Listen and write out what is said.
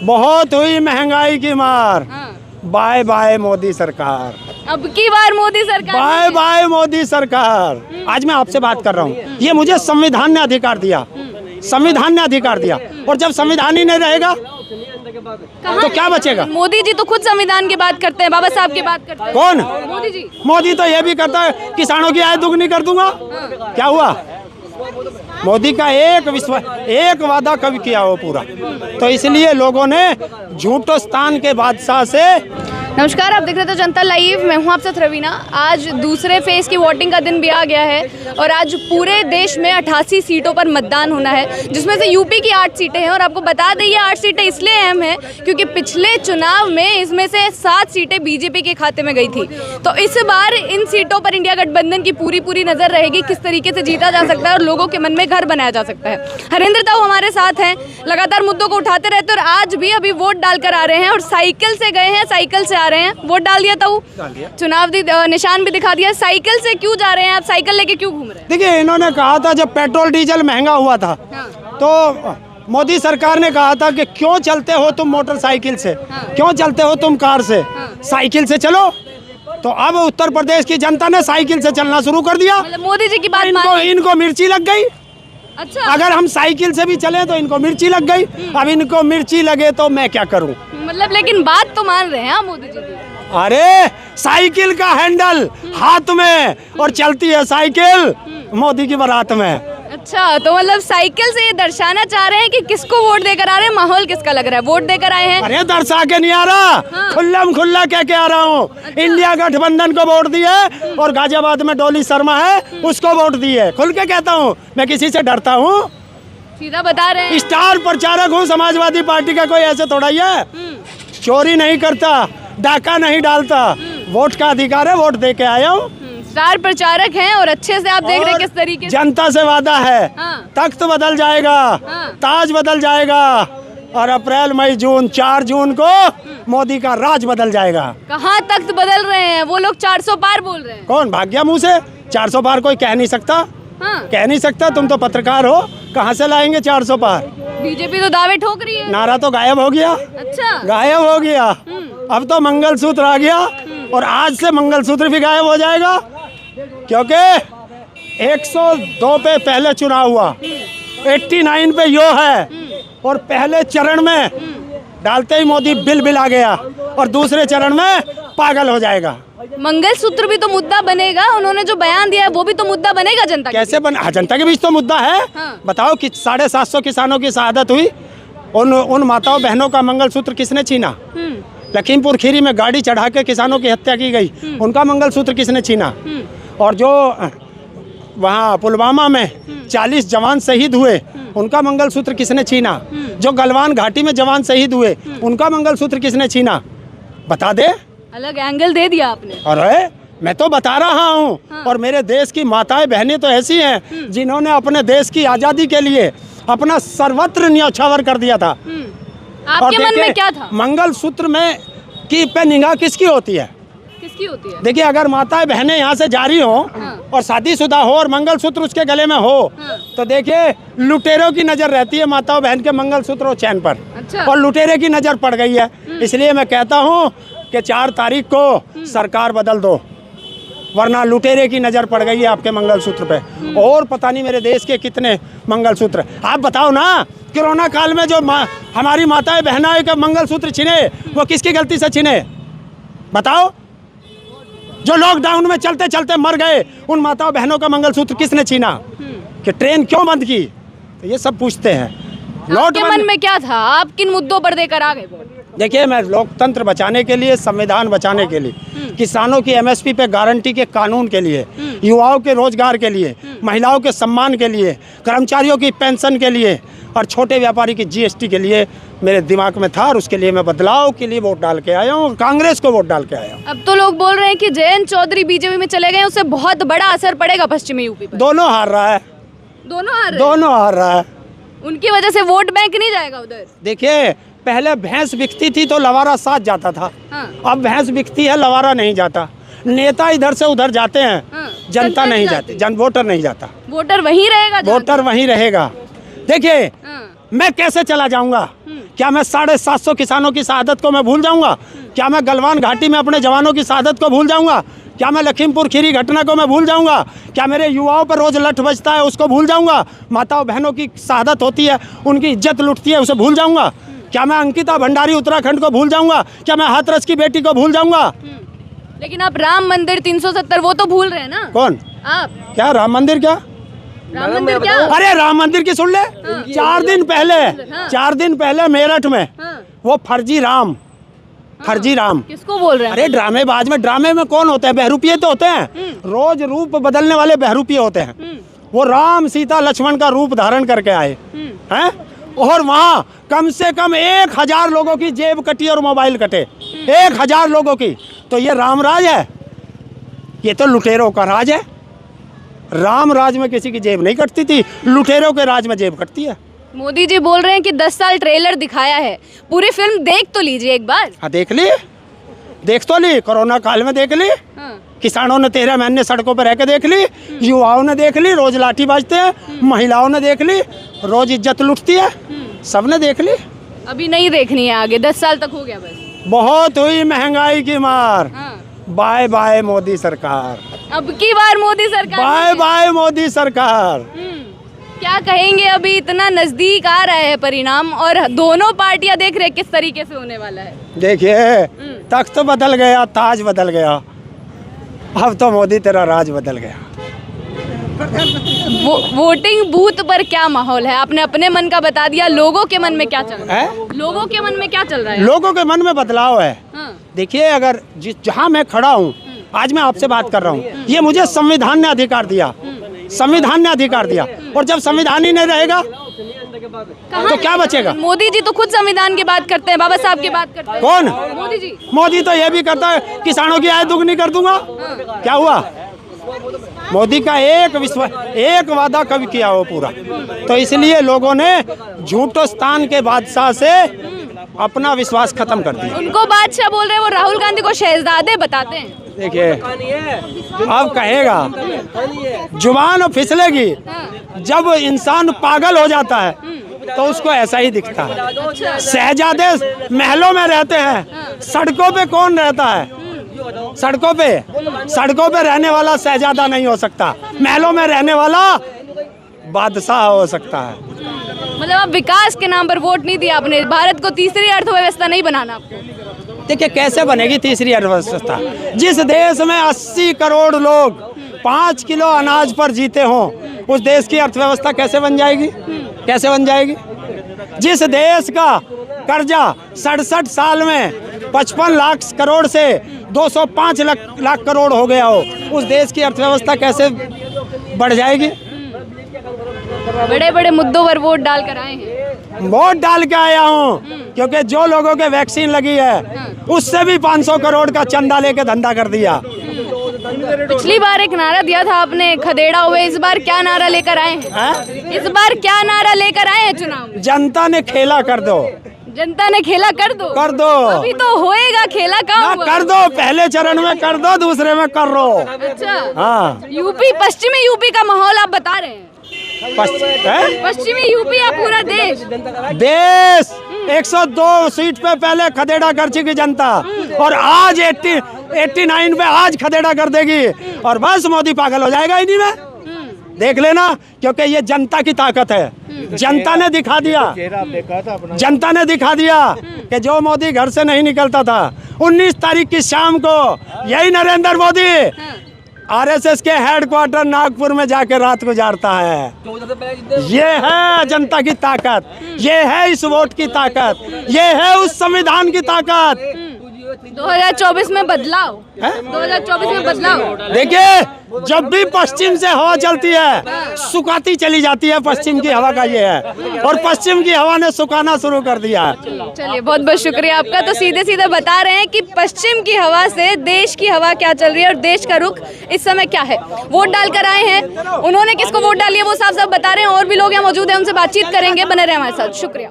बहुत हुई महंगाई की मार। हाँ। बाय बाय मोदी सरकार, अब की बार मोदी सरकार बाय बाय मोदी सरकार। आज मैं आपसे बात कर रहा हूँ, ये मुझे संविधान ने अधिकार दिया, संविधान ने अधिकार दिया, और जब संविधान ही नहीं रहेगा तो क्या बचेगा? मोदी जी तो खुद संविधान की बात करते हैं, बाबा साहब की बात करते हैं। कौन? मोदी जी। मोदी तो ये भी करता है, किसानों की आय दुगनी कर दूंगा। क्या हुआ? मोदी का एक वादा कभी किया हो पूरा, तो इसलिए लोगों ने झूठोस्तान के बादशाह से। नमस्कार, आप देख रहे थे जनता लाइव, मैं हूं आपसे रवीना। आज दूसरे फेज की वोटिंग का दिन भी आ गया है और आज पूरे देश में 88 सीटों पर मतदान होना है, जिसमें से यूपी की 8 सीटें हैं। और आपको बता दें, ये 8 सीटें इसलिए अहम हैं क्योंकि पिछले चुनाव में इसमें से 7 सीटें बीजेपी के खाते में गई थी। तो इस बार इन सीटों पर इंडिया गठबंधन की पूरी नज़र रहेगी, किस तरीके से जीता जा सकता है और लोगों के मन में घर बनाया जा सकता है। हरेंद्र ताऊ हमारे साथ हैं, लगातार मुद्दों को उठाते रहते हैं और आज भी अभी वोट डालकर आ रहे हैं और साइकिल से गए हैं, साइकिल से आ रहे हैं। वोट डाल दिया ताऊ, चुनाव निशान भी दिखा दिया। साइकिल से क्यों जा रहे हैं आप? साइकिल लेके क्यों घूम रहे हैं? देखिए, इन्होंने कहा था जब पेट्रोल डीजल महंगा हुआ था, तो मोदी सरकार ने कहा था कि क्यों चलते हो तुम मोटरसाइकिल से, क्यों चलते हो तुम कार से, साइकिल से चलो। तो अब उत्तर प्रदेश की जनता ने साइकिल से चलना शुरू कर दिया। मतलब मोदी जी की बात इनको मिर्ची लग गई। अच्छा, अगर हम साइकिल से भी चले तो इनको मिर्ची लग गई। अब इनको मिर्ची लगे तो मैं क्या करूं? मतलब लेकिन बात तो मान रहे हैं मोदी जी की। अरे साइकिल का हैंडल हाथ में और चलती है साइकिल मोदी की बारात में। अच्छा, तो मतलब साइकिल से ये दर्शाना चाह रहे हैं कि किसको वोट देकर आ रहे हैं? माहौल किसका लग रहा है? वोट देकर आए हैं? अरे दर्शा के नहीं आ रहा, खुल्लम खुल्ला कह के आ रहा हूँ। इंडिया गठबंधन को वोट दिए और गाजियाबाद में डोली शर्मा है उसको वोट दिए। खुल के कहता हूँ, मैं किसी से डरता हूँ? सीधा बता रहे हैं। स्टार प्रचारक हूँ समाजवादी पार्टी का, कोई ऐसे थोड़ा ही है। चोरी नहीं करता, डाका नहीं डालता, वोट का अधिकार है, वोट दे के आया हूँ। स्टार प्रचारक हैं और अच्छे से आप देख रहे हैं किस तरीके से जनता से वादा है। तख्त बदल जाएगा, ताज बदल जाएगा और अप्रैल मई जून 4 जून को मोदी का राज बदल जाएगा। कहाँ तख्त बदल रहे हैं? वो लोग 400 पार बोल रहे हैं। कौन भाग गया मुँह से? 400 पार कोई कह नहीं सकता। कह नहीं सकता। तुम तो पत्रकार हो, कहाँ से लाएंगे 400 पार? बीजेपी तो दावे ठोक रही है। नारा तो गायब हो गया। अच्छा, गायब हो गया। अब तो मंगलसूत्र आ गया और आज से मंगलसूत्र भी गायब हो जाएगा, क्योंकि 102 पे पहले चुनाव हुआ, 89 पे यो है और पहले चरण में डालते ही मोदी बिल आ गया और दूसरे चरण में पागल हो जाएगा। मंगलसूत्र भी तो मुद्दा बनेगा, उन्होंने जो बयान दिया है वो भी तो मुद्दा बनेगा जनता कैसे बने? जनता के बीच तो मुद्दा है। बताओ कि 750 किसानों की शहादत हुई, उन माताओं बहनों का मंगलसूत्र किसने छीना? लखीमपुर खीरी में गाड़ी चढ़ा के किसानों की हत्या की गई, उनका मंगलसूत्र किसने छीना? और जो वहाँ पुलवामा में 40 जवान शहीद हुए, उनका मंगलसूत्र किसने छीना? जो गलवान घाटी में जवान शहीद हुए, उनका मंगलसूत्र किसने छीना? बता दे। अलग एंगल दे दिया आपने। अरे मैं तो बता रहा हूँ। और मेरे देश की माताएं बहनें तो ऐसी हैं जिन्होंने अपने देश की आज़ादी के लिए अपना सर्वत्र न्यौछावर कर दिया था। आपके मन में क्या था? मंगलसूत्र में की पे निगाह किसकी होती है? किसकी होती है? देखिए, अगर माताएं बहनें यहाँ से जा रही हो और शादीशुदा हो और मंगलसूत्र उसके गले में हो, तो देखिए लुटेरों की नज़र रहती है माताओं बहन के मंगलसूत्र और चैन पर। अच्छा। और लुटेरे की नज़र पड़ गई है। इसलिए मैं कहता हूँ कि 4 तारीख को सरकार बदल दो, वरना लुटेरे की नज़र पड़ गई है आपके मंगलसूत्र पे। और पता नहीं मेरे देश के कितने मंगलसूत्र। आप बताओ ना, कोरोना काल में जो हमारी माताएं बहनाएं के मंगलसूत्र छिने, वो किसकी गलती से छिने? बताओ। जो लॉकडाउन में चलते चलते मर गए, उन माताओं बहनों का मंगलसूत्र किसने छीना? कि ट्रेन क्यों बंद की? तो ये सब पूछते हैं। आपके मन में क्या था? आप किन मुद्दों पर देकर आ गए? देखिए, मैं लोकतंत्र बचाने के लिए, संविधान बचाने के लिए, किसानों की MSP पे गारंटी के कानून के लिए, युवाओं के रोजगार के लिए, महिलाओं के सम्मान के लिए, कर्मचारियों की पेंशन के लिए और छोटे व्यापारी की GST के लिए मेरे दिमाग में था, और उसके लिए मैं बदलाव के लिए वोट डाल के आया हूँ, कांग्रेस को वोट डाल के आया हूँ। अब तो लोग बोल रहे हैं कि जयंत चौधरी बीजेपी में चले गए, उससे बहुत बड़ा असर पड़ेगा पश्चिमी यूपी पर। दोनों हार रहा है। दोनों हार रहा है। उनकी वजह से वोट बैंक नहीं जाएगा उधर। देखिए, पहले भैंस बिकती थी तो लवारा साथ जाता था। अब भैंस बिकती है, लवारा नहीं जाता। नेता इधर से उधर जाते हैं, जनता नहीं जाती, वोटर नहीं जाता। वोटर वहीं रहेगा। वोटर वहीं रहेगा। देखिए, मैं कैसे चला जाऊंगा? क्या मैं 750 किसानों की शहादत को मैं भूल जाऊंगा? क्या मैं गलवान घाटी में अपने जवानों की शहादत को भूल जाऊंगा? क्या मैं लखीमपुर खीरी घटना को मैं भूल जाऊंगा? क्या मेरे युवाओं पर रोज़ लठ बजता है उसको भूल जाऊंगा? माताओं बहनों की शहादत होती है, उनकी इज्जत लुटती है, उसे भूल जाऊंगा? क्या मैं अंकिता भंडारी उत्तराखंड को भूल जाऊंगा? क्या मैं हाथरस की बेटी को भूल जाऊंगा? लेकिन आप राम मंदिर 370 वो तो भूल रहे हैं ना? कौन? आप क्या राम मंदिर? क्या राम मंदिर क्या? अरे राम मंदिर की सुन ले। 4 दिन पहले मेरठ में हाँ। वो फर्जी राम किसको बोल रहे हैं? अरे ड्रामेबाज में, ड्रामे में कौन होते हैं? बहरूपिये तो होते हैं, रोज रूप बदलने वाले बहरूपिये होते हैं। वो राम सीता लक्ष्मण का रूप धारण करके आए हैं, और वहाँ कम से कम 1000 लोगों की जेब कटी और मोबाइल कटे, 1000 लोगों की। तो ये राम राज है? ये तो लुटेरों का राज है। राम राज में किसी की जेब नहीं कटती थी, लुटेरों के राज में जेब कटती है। मोदी जी बोल रहे हैं कि 10 साल ट्रेलर दिखाया है, पूरी फिल्म देख तो लीजिए एक बार। हाँ देख तो ली, कोरोना काल में देख ली, हाँ। किसानों ने 13 महीने सड़कों पर रह के देख ली, युवाओं ने देख ली, रोज लाठी बाजते हैं, महिलाओं ने देख ली, रोज इज्जत लुटती है, सबने देख ली। अभी नहीं देखनी है आगे, 10 साल तक हो गया बस। बहुत हुई महंगाई की मार, हाँ। बाय बाय मोदी सरकार, अब की बार मोदी सरकार। बाय बाय मोदी सरकार। क्या कहेंगे, अभी इतना नजदीक आ रहा है परिणाम और दोनों पार्टियां देख रहे हैं किस तरीके से होने वाला है। देखिए तख्त बदल गया, ताज बदल गया, अब तो मोदी तेरा राज बदल गया। वोटिंग बूथ पर क्या माहौल है? आपने अपने मन का बता दिया, लोगों के मन में क्या चल रहा है? लोगों के मन में क्या चल रहा है? लोगों के मन में बदलाव है। हाँ। देखिए, अगर जहाँ मैं खड़ा हूँ, आज मैं आपसे बात कर रहा हूँ, ये मुझे संविधान ने अधिकार दिया, संविधान ने अधिकार दिया, और जब संविधान ही नहीं रहेगा तो क्या बचेगा? मोदी जी तो खुद संविधान की बात करते हैं, बाबा साहब की बात करते हैं। कौन? मोदी जी। मोदी तो ये भी करता है, किसानों की आय दुगनी कर दूंगा। क्या हुआ? मोदी का एक वादा कभी किया वो पूरा। तो इसलिए लोगों ने झूठोस्तान के बादशाह से अपना विश्वास खत्म कर दिया। उनको बादशाह बोल रहे हैं, वो राहुल गांधी को शहजादे बताते हैं। देखिए, अब कहेगा, जुबान फिसलेगी। जब इंसान पागल हो जाता है तो उसको ऐसा ही दिखता है। शहजादे महलों में रहते हैं, सड़कों पे कौन रहता है? सड़कों पे रहने वाला शहजादा नहीं हो सकता, महलों में रहने वाला बादशाह हो सकता है। मतलब आप विकास के नाम पर वोट नहीं दिया आपने, भारत को तीसरी अर्थव्यवस्था नहीं बनाना आपको। देखिए, कैसे बनेगी तीसरी अर्थव्यवस्था? जिस देश में 80 करोड़ लोग 5 किलो अनाज पर जीते हों, उस देश की अर्थव्यवस्था कैसे बन जाएगी? कैसे बन जाएगी? जिस देश का कर्जा 67 साल में 55 लाख करोड़ से 205 लाख करोड़ हो गया हो, उस देश की अर्थव्यवस्था कैसे बढ़ जाएगी? बड़े बड़े मुद्दों पर वोट डाल कर आए हैं। वोट डाल के आया हूँ, क्योंकि जो लोगों के वैक्सीन लगी है उससे भी 500 करोड़ का चंदा लेके धंधा कर दिया। पिछली बार एक नारा दिया था आपने, खदेड़ा हुए, इस बार क्या नारा लेकर आए हैं? इस बार क्या नारा लेकर आए हैं चुनाव? जनता ने खेला कर दो। जनता ने खेला कर दो। कर दो। अभी तो होएगा खेला ना, कर दो, पहले चरण में कर दो, दूसरे में कर लो। अच्छा। हाँ, यूपी, पश्चिमी यूपी का माहौल आप बता रहे हैं। पश्चिमी यूपी या पूरा देश? 102 सीट पे पहले खदेड़ा कर चुकी जनता, और आज 89 पे आज खदेड़ा कर देगी, और बस मोदी पागल हो जाएगा इन्हीं में। देख लेना, क्योंकि ये जनता की ताकत है। जनता ने दिखा दिया, जनता ने दिखा दिया कि जो मोदी घर से नहीं निकलता था, 19 तारीख की शाम को यही नरेंद्र मोदी आरएसएस के हेडक्वार्टर नागपुर में जाके रात गुजारता है। ये है जनता की ताकत, ये है इस वोट की ताकत, ये है उस संविधान की ताकत। 2024 में बदलाव, 2024 में बदलाव। देखिए, जब भी पश्चिम से हवा चलती है सुखाती चली जाती है, पश्चिम की हवा का ये है, और पश्चिम की हवा ने सुखाना शुरू कर दिया। चलिए, बहुत बहुत शुक्रिया आपका। तो सीधे सीधे बता रहे हैं कि पश्चिम की हवा से देश की हवा क्या चल रही है और देश का रुख इस समय क्या है। वोट डालकर आए हैं, उन्होंने किसको वोट डाली है वो साफ साफ बता रहे हैं। और भी लोग यहाँ मौजूद हैं, उनसे बातचीत करेंगे, बने रहे हमारे साथ। शुक्रिया।